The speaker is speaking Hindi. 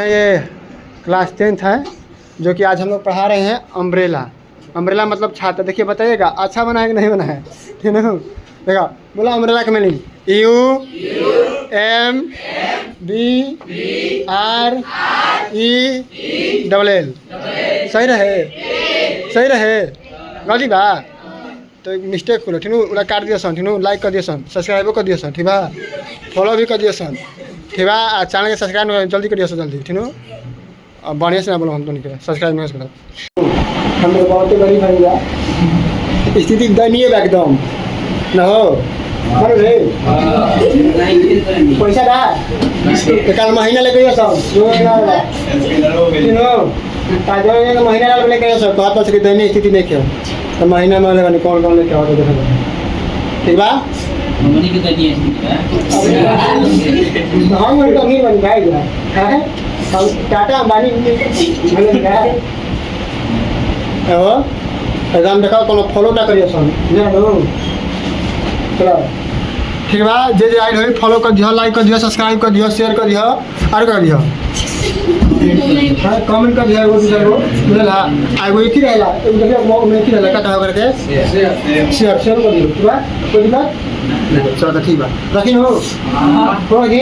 ये क्लास 10th है जो कि आज हम लोग पढ़ा रहे हैं अम्ब्रेला। अम्ब्रेला मतलब छाता। देखिए बताइएगा अच्छा बना है कि नहीं बना है, ठीक है ना? देखा बोला अम्ब्रेला का मीनिंग UMBRELL। सही रहे, सही रहे, गलती बा तो मिस्टेक हो ठीक है, काट दिया सन, ठीक है, लाइक कर दिया सन, सब्सक्राइबो कर दिया सन, ठीक है, फॉलो भी कर दिया सन, ठीक है, चैनल के सब्सक्राइब जल्दी कर दिया सन, जल्दी, ठीक है। अब बढ़िया से ना बोलो, हम तो नहीं करें सब्सक्राइब नहीं करो। हम लोग बहुत ही गरीब है, स्थिति दयनीय है एकदम न हो पैसा का कल महीना लेके सब महीना लेके सब बात बस की दयनीय स्थिति नहीं क्यों तो महीना में लेगा कौन कौन लेके आओ तो देखो ठीक बा। हम नहीं बन पाएगा टाटा अंबानी एकदम देखा कोनो फॉलो ना करिए सन चलो ठीक बा। जे जे आइल हो फॉलो कर दियो, लाइक कर दियो, सब्सक्राइब कर दियो, शेयर कर दियो और कर दियो, कमेंट कर दियो। वो दूसरा को बुझला आगो इथि रहला देखियो मो में इथि रहला काटा करके शेयर कर दियो, ठीक बा। कोई बात चलो ठीक बा रखिन हो जी।